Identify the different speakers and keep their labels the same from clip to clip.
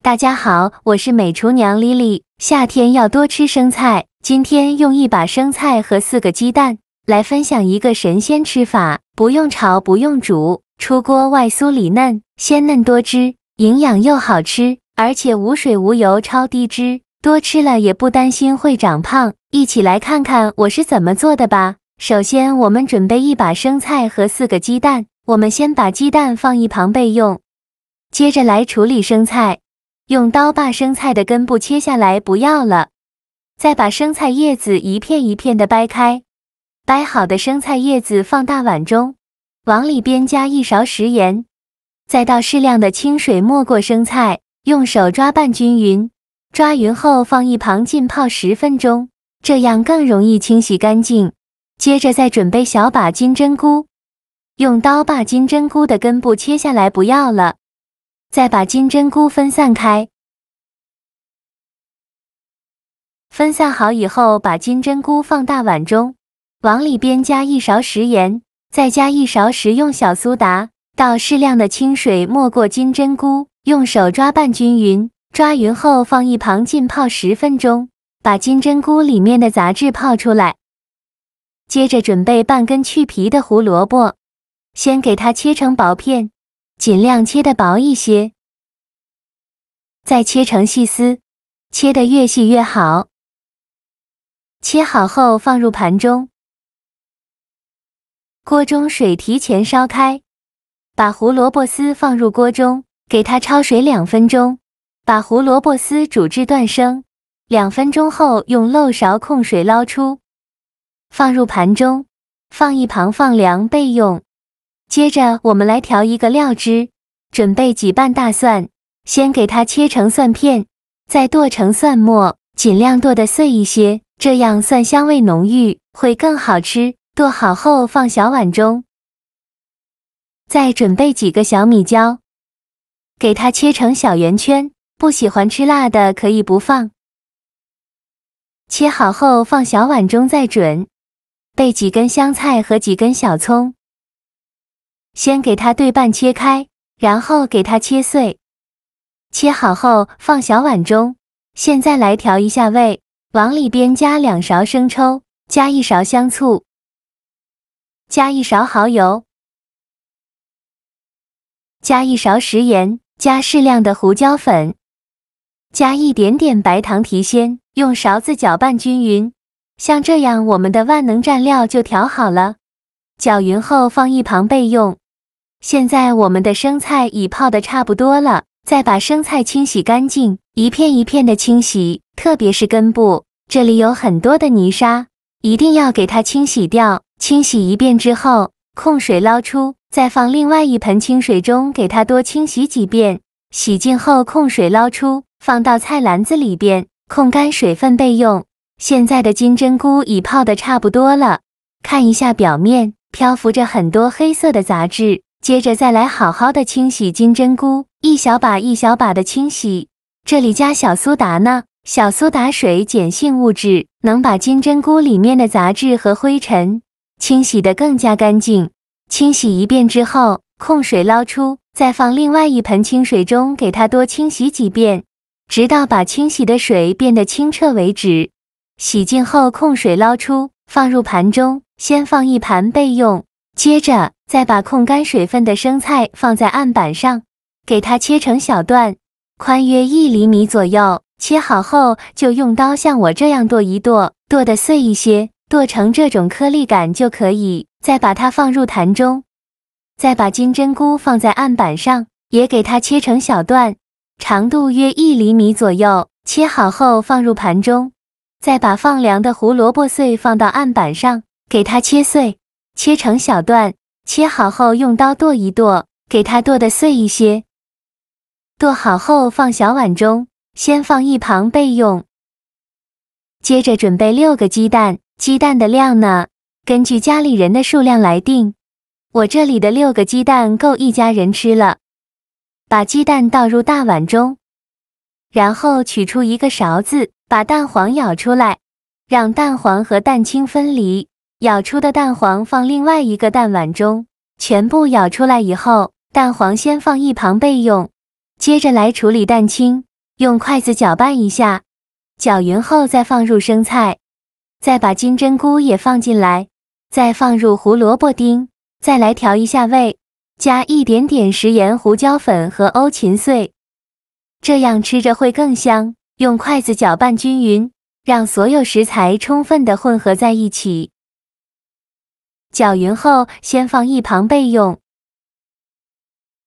Speaker 1: 大家好，我是美厨娘莉莉。夏天要多吃生菜，今天用1把生菜和4个鸡蛋来分享一个神仙吃法，不用炒，不用煮，出锅外酥里嫩，鲜嫩多汁，营养又好吃，而且无水无油，超低脂，多吃了也不担心会长胖。一起来看看我是怎么做的吧。首先，我们准备1把生菜和4个鸡蛋，我们先把鸡蛋放一旁备用。接着来处理生菜。用刀把生菜的根部切下来，不要了。再把生菜叶子一片一片的掰开，掰好的生菜叶子放大碗中，往里边加1勺食盐，再倒适量的清水没过生菜，用手抓拌均匀。抓匀后放一旁浸泡10分钟，这样更容易清洗干净。接着再准备小把金针菇，用刀把金针菇的根部切下来，不要了。再把金针菇分散开，分散好以后，把金针菇放大碗中，往里边加1勺食盐，再加1勺食用小苏打，倒适量的清水没过金针菇，用手抓拌均匀。抓匀后放一旁浸泡10分钟，把金针菇里面的杂质泡出来。接着准备半根去皮的胡萝卜，先给它切成薄片。尽量切得薄一些，再切成细丝，切得越细越好。切好后放入盘中，锅中水提前烧开，把胡萝卜丝放入锅中，给它焯水2分钟，把胡萝卜丝煮至断生。2分钟后用漏勺控水捞出，放入盘中，放一旁放凉备用。接着我们来调一个料汁，准备几瓣大蒜，先给它切成蒜片，再剁成蒜末，尽量剁得碎一些，这样蒜香味浓郁，会更好吃。剁好后放小碗中。再准备几个小米椒，给它切成小圆圈，不喜欢吃辣的可以不放。切好后放小碗中再准备几根香菜和几根小葱。先给它对半切开，然后给它切碎。切好后放小碗中。现在来调一下味，往里边加2勺生抽，加1勺香醋，加1勺蚝油，加1勺食盐，加适量的胡椒粉，加一点点白糖提鲜，用勺子搅拌均匀。像这样我们的万能蘸料就调好了。搅匀后放一旁备用。现在我们的生菜已泡得差不多了，再把生菜清洗干净，一片一片的清洗，特别是根部，这里有很多的泥沙，一定要给它清洗掉。清洗一遍之后，控水捞出，再放另外一盆清水中给它多清洗几遍。洗净后控水捞出，放到菜篮子里边，控干水分备用。现在的金针菇已泡得差不多了，看一下表面，漂浮着很多黑色的杂质。接着再来好好的清洗金针菇，一小把一小把的清洗。这里加小苏打呢，小苏打水碱性物质，能把金针菇里面的杂质和灰尘清洗得更加干净。清洗一遍之后，控水捞出，再放另外一盆清水中给它多清洗几遍，直到把清洗的水变得清澈为止。洗净后控水捞出，放入盘中，先放一盘备用。接着再把控干水分的生菜放在案板上，给它切成小段，宽约1厘米左右。切好后就用刀像我这样剁一剁，剁得碎一些，剁成这种颗粒感就可以。再把它放入坛中，再把金针菇放在案板上，也给它切成小段，长度约1厘米左右。切好后放入盘中，再把放凉的胡萝卜碎放到案板上，给它切碎。切成小段，切好后用刀剁一剁，给它剁得碎一些。剁好后放小碗中，先放一旁备用。接着准备6个鸡蛋，鸡蛋的量呢，根据家里人的数量来定。我这里的6个鸡蛋够一家人吃了。把鸡蛋倒入大碗中，然后取出一个勺子，把蛋黄舀出来，让蛋黄和蛋清分离。舀出的蛋黄放另外一个蛋碗中，全部舀出来以后，蛋黄先放一旁备用。接着来处理蛋清，用筷子搅拌一下，搅匀后再放入生菜，再把金针菇也放进来，再放入胡萝卜丁，再来调一下味，加一点点食盐、胡椒粉和欧芹碎，这样吃着会更香。用筷子搅拌均匀，让所有食材充分的混合在一起。搅匀后先放一旁备用，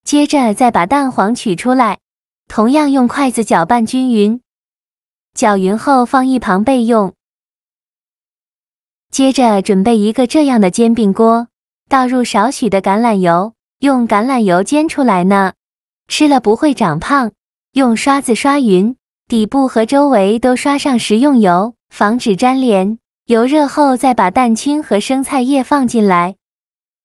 Speaker 1: 接着再把蛋黄取出来，同样用筷子搅拌均匀，搅匀后放一旁备用。接着准备一个这样的煎饼锅，倒入少许的橄榄油，用橄榄油煎出来呢，吃了不会长胖。用刷子刷匀，底部和周围都刷上食用油，防止粘连。油热后再把蛋清和生菜叶放进来，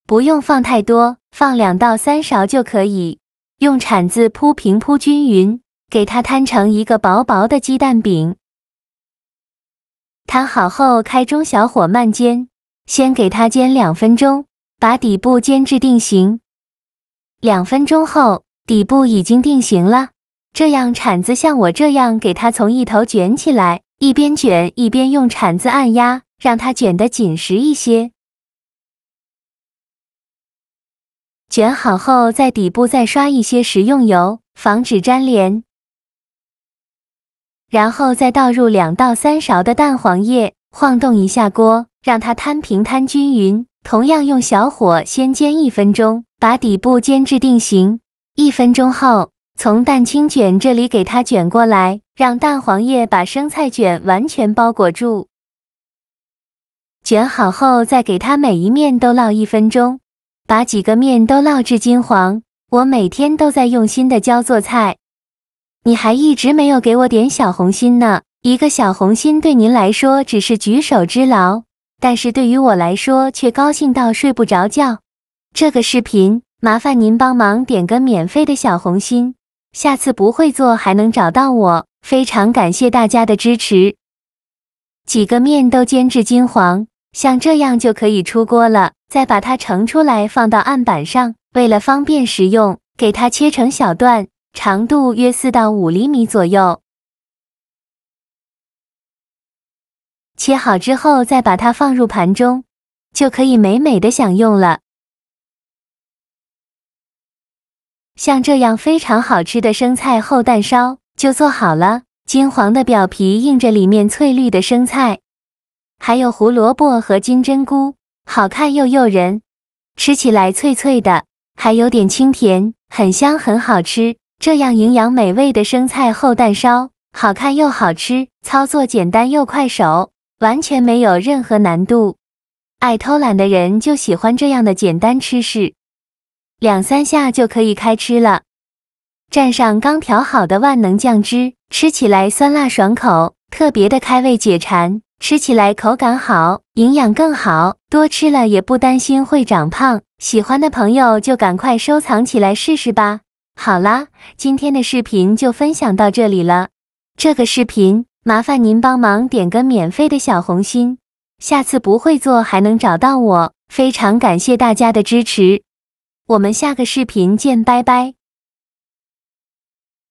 Speaker 1: 不用放太多，放2到3勺就可以。用铲子铺平铺均匀，给它摊成一个薄薄的鸡蛋饼。摊好后开中小火慢煎，先给它煎2分钟，把底部煎至定型。2分钟后，底部已经定型了，这样铲子像我这样给它从一头卷起来，一边卷一边用铲子按压，让它卷得紧实一些。卷好后在底部再刷一些食用油，防止粘连。然后再倒入2到3勺的蛋黄液，晃动一下锅，让它摊平摊均匀。同样用小火先煎1分钟，把底部煎至定型。1分钟后，从蛋清卷这里给它卷过来，让蛋黄液把生菜卷完全包裹住。卷好后再给它每一面都烙1分钟，把几个面都烙至金黄。我每天都在用心的教做菜，你还一直没有给我点小红心呢。一个小红心对您来说只是举手之劳，但是对于我来说却高兴到睡不着觉。这个视频麻烦您帮忙点个免费的小红心，下次不会做还能找到我，非常感谢大家的支持。几个面都煎至金黄，像这样就可以出锅了，再把它盛出来放到案板上，为了方便食用，给它切成小段，长度约4到5厘米左右。切好之后再把它放入盘中，就可以美美的享用了。像这样非常好吃的生菜厚蛋烧就做好了，金黄的表皮映着里面翠绿的生菜，还有胡萝卜和金针菇，好看又诱人，吃起来脆脆的，还有点清甜，很香很好吃。这样营养美味的生菜厚蛋烧，好看又好吃，操作简单又快手，完全没有任何难度。爱偷懒的人就喜欢这样的简单吃食，2、3下就可以开吃了。蘸上刚调好的万能酱汁，吃起来酸辣爽口，特别的开胃解馋，吃起来口感好，营养更好，多吃了也不担心会长胖。喜欢的朋友就赶快收藏起来试试吧。好啦，今天的视频就分享到这里了。这个视频麻烦您帮忙点个免费的小红心，下次不会做还能找到我，非常感谢大家的支持。我们下个视频见，拜拜。